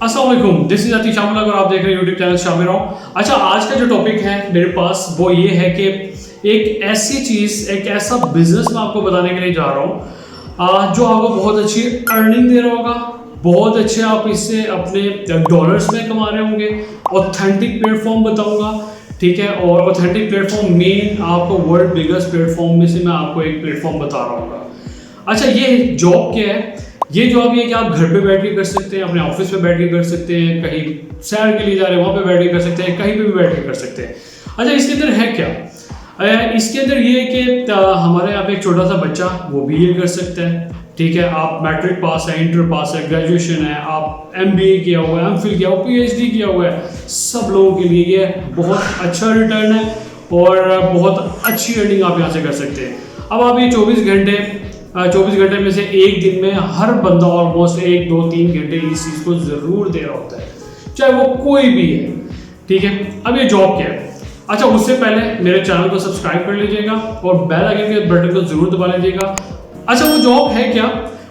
अस्सलाम वालेकुम, this is Atish शामिल और आप देख रहे हैं यूट्यूब चैनल शामिल राव। अच्छा, आज का जो टॉपिक है मेरे पास वो ये है कि एक ऐसी चीज़, एक ऐसा बिजनेस मैं आपको बताने के लिए जा रहा हूँ जो आपको बहुत अच्छी अर्निंग दे रहा होगा, बहुत अच्छे आप इससे अपने डॉलर्स में कमा रहे होंगे। ऑथेंटिक प्लेटफॉर्म बताऊंगा, ठीक है। और ऑथेंटिक प्लेटफॉर्म मेन आपको वर्ल्ड बिगेस्ट प्लेटफॉर्म में से मैं आपको एक प्लेटफॉर्म बता रहा हूँ। अच्छा, ये जॉब क्या है? ये जॉब ये कि आप घर पे बैठ के कर सकते हैं, अपने ऑफिस पे बैठ के कर सकते हैं, कहीं सैर के लिए जा रहे हैं वहाँ पे बैठ के कर सकते हैं, कहीं पे भी बैठ के कर सकते हैं। अच्छा, इसके अंदर है क्या? इसके अंदर ये है कि हमारे यहाँ पे एक छोटा सा बच्चा वो भी ये कर सकता है, ठीक है। आप मैट्रिक पास है, इंटर पास है, ग्रेजुएशन है, आप MBA किया हुआ है, MPhil किया हुआ, PhD किया हुआ है, सब लोगों के लिए ये बहुत अच्छा रिटर्न है और बहुत अच्छी अर्निंग आप यहाँ से कर सकते हैं। अब आप ये 24 घंटे में से एक दिन में हर बंदा ऑलमोस्ट 1, 2, 3 घंटे इस चीज़ को ज़रूर दे रहा होता है, चाहे वो कोई भी है, ठीक है। अब ये जॉब क्या है? अच्छा, उससे पहले मेरे चैनल को सब्सक्राइब कर लीजिएगा और बेल आइकन के बटन को ज़रूर दबा लीजिएगा। अच्छा, वो जॉब है क्या?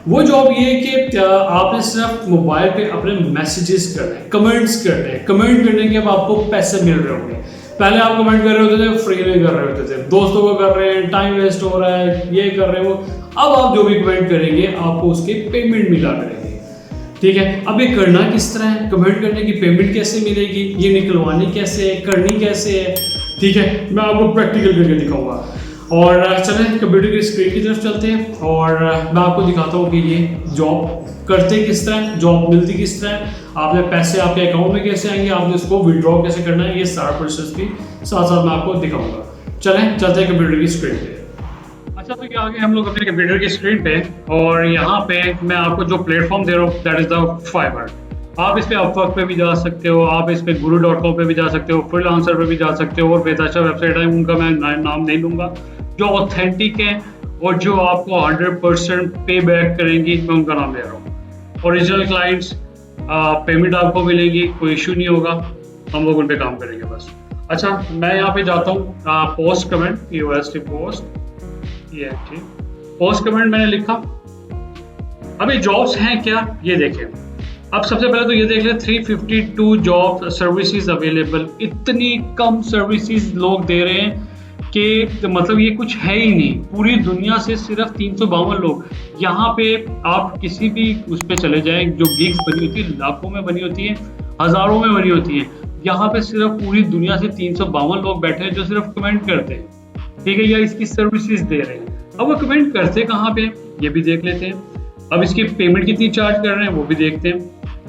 वो जॉब ये है कि आपने सिर्फ मोबाइल पे अपने मैसेजेस करने हैं, कमेंट्स करने हैं। कमेंट करने के अब आपको पैसे मिल रहे होंगे। पहले आप कमेंट कर रहे होते थे, फ्री में कर रहे होते थे, दोस्तों को कर रहे हैं, टाइम वेस्ट हो रहा है, ये कर रहे हो। अब आप जो भी कमेंट करेंगे आपको उसके पेमेंट मिला करेंगे, ठीक है। अब ये करना किस तरह है? कमेंट करने की पेमेंट कैसे मिलेगी, ये निकलवानी कैसे है, करनी कैसे है, ठीक है, मैं आपको प्रैक्टिकल करके दिखाऊंगा। और चलें कंप्यूटर की स्क्रीन की तरफ चलते हैं और मैं आपको दिखाता हूँ कि ये जॉब करते किस तरह, जॉब मिलती किस तरह, आपने पैसे आपके अकाउंट में कैसे आएंगे, आपने उसको विड्रॉ कैसे करना है, ये सारा प्रोसेस भी साथ साथ मैं आपको दिखाऊंगा। चलें चलते हैं कंप्यूटर की स्क्रीन पे। अच्छा, तो ये आ गए हम लोग अपने कंप्यूटर की स्क्रीन पे और यहाँ पे मैं आपको जो प्लेटफॉर्म दे रहा हूँ दैट इज द फाइवर। आप इस पे अपवर्क पे भी जा सकते हो, आप इस पे guru.com पे भी जा सकते हो, फ्रीलांसर पे भी जा सकते हो और बेहतर वेबसाइट है, उनका मैं नाम नहीं लूँगा, जो ऑथेंटिक है और जो आपको 100% पे बैक करेंगी, मैं उनका नाम ले रहा हूँ। ओरिजिनल क्लाइंट्स, पेमेंट आपको मिलेगी, कोई इशू नहीं होगा, हम लोग उन पर काम करेंगे बस। अच्छा, मैं यहाँ पे जाता हूँ post comment, POST post comment मैंने लिखा। अब ये जॉब्स हैं क्या, ये देखें। अब सबसे पहले तो ये देख लें 352 जॉब सर्विसेज अवेलेबल। इतनी कम सर्विसेज लोग दे रहे हैं कि मतलब ये कुछ है ही नहीं। पूरी दुनिया से सिर्फ 352 लोग। यहाँ पे आप किसी भी उस पर चले जाएं, जो गिग्स बनी होती है लाखों में बनी होती है, हजारों में बनी होती है, यहाँ पे सिर्फ पूरी दुनिया से 352 लोग बैठे हैं जो सिर्फ कमेंट करते हैं, ठीक है, या इसकी सर्विसेज दे रहे हैं। अब वो कमेंट करते कहाँ पे, ये भी देख लेते हैं। अब इसकी पेमेंट कितनी चार्ज कर रहे हैं वो भी देखते हैं।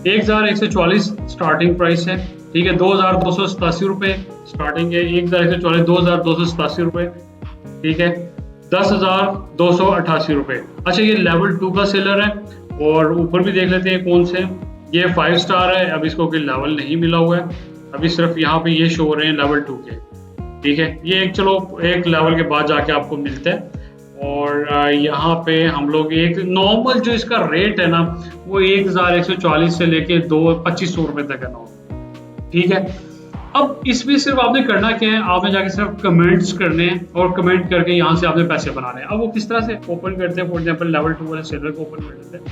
1144 स्टार्टिंग प्राइस है, ठीक है। 2287 रुपये स्टार्टिंग है, 1144, 2287 रुपये, ठीक है। 10,288 रुपये। अच्छा, ये लेवल 2 का सेलर है और ऊपर भी देख लेते हैं कौन से। ये 5 स्टार है, अब इसको कोई लेवल नहीं मिला हुआ है, अभी सिर्फ यहाँ पे ये शो हो रहे हैं लेवल 2 के, ठीक है। ये चलो एक लेवल के बाद जाके आपको मिलता है। और यहाँ पे हम लोग एक नॉर्मल जो इसका रेट है ना, वो 1140 से लेके 2500 रुपये तक है नॉर्मल, ठीक है। अब इसमें सिर्फ आपने करना क्या है, आपने जाके सिर्फ कमेंट्स करने हैं और कमेंट करके यहाँ से आपने पैसे बनाने हैं। अब वो किस तरह से ओपन करते हैं, फॉर एग्जाम्पल लेवल 2 वाले सेलर को ओपन कर लेते हैं।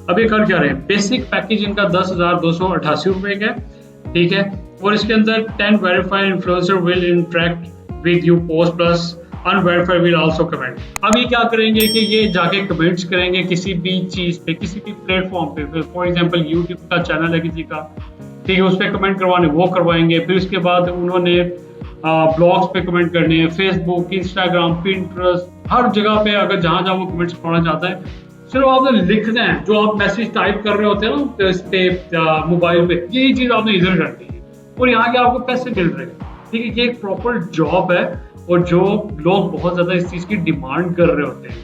अब ये कर क्या रहे हैं, बेसिक पैकेज इनका 10,288 रुपये का, ठीक है। और इसके अंदर 10 verified influencer will interact with you post plus unverified will also comment. अब ये क्या करेंगे कि ये जाके कमेंट्स करेंगे किसी भी चीज़ पे, किसी भी प्लेटफॉर्म पे। फॉर एग्जांपल यूट्यूब का चैनल है किसी का, ठीक है, उस पर कमेंट करवाने वो करवाएंगे। फिर उसके बाद उन्होंने ब्लॉग्स पे कमेंट करने हैं, फेसबुक, इंस्टाग्राम, पिंटरेस्ट, हर जगह पे अगर जहाँ जहाँ वो कमेंट्स पढ़ना चाहता है, सिर्फ आपने लिखना है। जो आप मैसेज टाइप कर रहे होते हैं ना इस पे मोबाइल पे, यही चीज़ आपने इधर करनी है और यहाँ के आपको पैसे मिल रहे हैं, ठीक है। ये एक प्रॉपर जॉब है और जो लोग बहुत ज़्यादा इस चीज़ की डिमांड कर रहे होते हैं।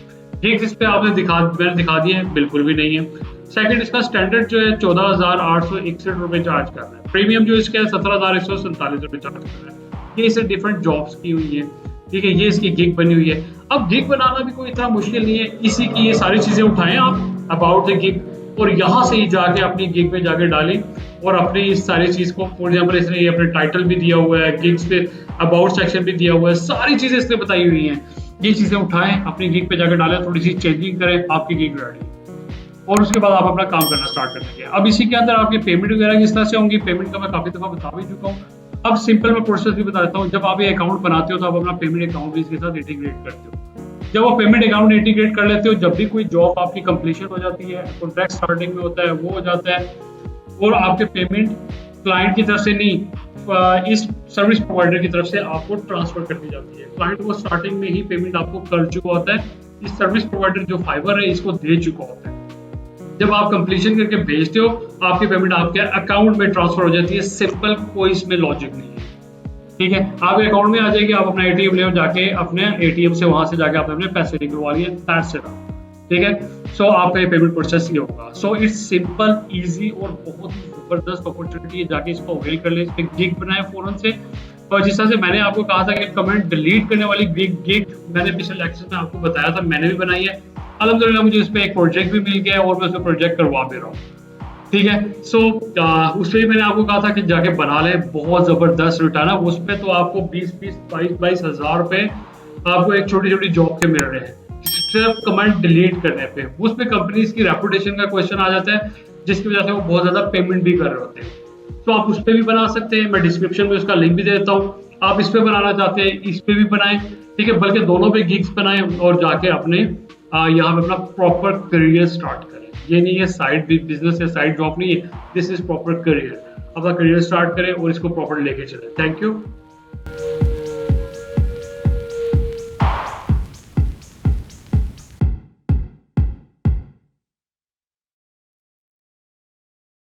गिग्स इस पे आपने मैंने दिखा दिए हैं, बिल्कुल भी नहीं है। सेकंड, इसका स्टैंडर्ड जो है 14,861 रुपये चार्ज कर रहा है। प्रीमियम जो इसका है 17,147 रुपये चार्ज कर रहा है। ये इसे डिफरेंट जॉब्स की हुई है, ठीक है। ये इसकी गिग बनी हुई है। अब गिग बनाना भी कोई इतना मुश्किल नहीं है, इसी की ये सारी चीज़ें उठाएं आप अबाउट द गिग और यहाँ से ही जाके अपनी गिग पे जाके डालें और अपनी इस सारी चीज़ को, फॉर एग्जाम्पल इसने ये अपने टाइटल भी दिया हुआ है, गिग्स पे अबाउट सेक्शन भी दिया हुआ है, सारी चीज़ें इसने बताई हुई हैं। ये चीज़ें उठाएं, अपनी गिग पे जाके डालें, थोड़ी सी चेंजिंग करें, आपकी गिग रेडी। और उसके बाद आप अपना काम करना स्टार्ट कर देंगे। अब इसी के अंदर आपकी पेमेंट वगैरह किस तरह से होंगी, पेमेंट का मैं काफ़ी दफ़ा बता भी चुका हूँ। अब सिंपल मैं प्रोसेस भी बता देता हूँ। जब आप ये अकाउंट बनाते हो तो आप अपना पेमेंट अकाउंट भी इसके साथ इंटीग्रेट करते हो। जब आप पेमेंट अकाउंट इंटीग्रेट कर लेते हो, जब भी कोई जॉब आपकी कंप्लीशन हो जाती है, कॉन्ट्रैक्ट स्टार्टिंग में होता है, वो हो जाता है, और आपके पेमेंट क्लाइंट की तरफ से नहीं, इस सर्विस प्रोवाइडर की तरफ से आपको ट्रांसफर कर दी जाती है। क्लाइंट वो स्टार्टिंग में ही पेमेंट आपको कर चुका होता है, इस सर्विस प्रोवाइडर जो फाइबर है इसको दे चुका होता है। जब आप कंप्लीशन करके भेजते हो, आपकी पेमेंट आपके अकाउंट में ट्रांसफर हो जाती है। सिंपल, कोई इसमें लॉजिक नहीं है, ठीक है। आपके अकाउंट में आ जाएगी, आप अपना एटीएम ले जाके अपने एटीएम से वहां से जाके आपने अपने पैसे निकलवा लिए, दैट्स इट, ठीक है। सो आपका ये पेमेंट प्रोसेस ये होगा। सो इट्स सिंपल, इजी और बहुत ही जबरदस्त अपॉर्चुनिटी है। जाके इसको अवेल कर ले, इस पे गिग बनाए फौरन से। और जिस तरह से मैंने आपको कहा था कि कमेंट डिलीट करने वाली गिग मैंने पिछले लेक्चर में आपको बताया था, मैंने भी बनाई है। अल्हम्दुलिल्लाह मुझे उस पर एक प्रोजेक्ट भी मिल गया है और मैं उसमें प्रोजेक्ट करवा भी रहा हूँ, ठीक है। सो उस पर मैंने आपको कहा था कि जाके बना ले, बहुत जबरदस्त रिटर्न है उस पर। तो आपको 20-22 हज़ार रुपए आपको एक छोटी छोटी जॉब के मिल रहे हैं सिर्फ कमेंट डिलीट करने पे। उस पर कंपनीज की रेपुटेशन का क्वेश्चन आ जाता है, जिसकी वजह से वो बहुत ज्यादा पेमेंट भी कर रहे होते हैं। तो आप उस पर भी बना सकते हैं, मैं डिस्क्रिप्शन में उसका लिंक भी दे देता हूँ। आप इस पे बनाना चाहते हैं, इस पे भी बनाएं, ठीक है। बल्कि दोनों पे गिग्स बनाएं और जाके अपने यहाँ पे अपना प्रॉपर करियर स्टार्ट करें। ये नहीं है साइड बिजनेस या साइड जॉब नहीं है, दिस इज प्रॉपर करियर। अपना करियर स्टार्ट करें और इसको प्रॉपर लेके चलें। Thank you.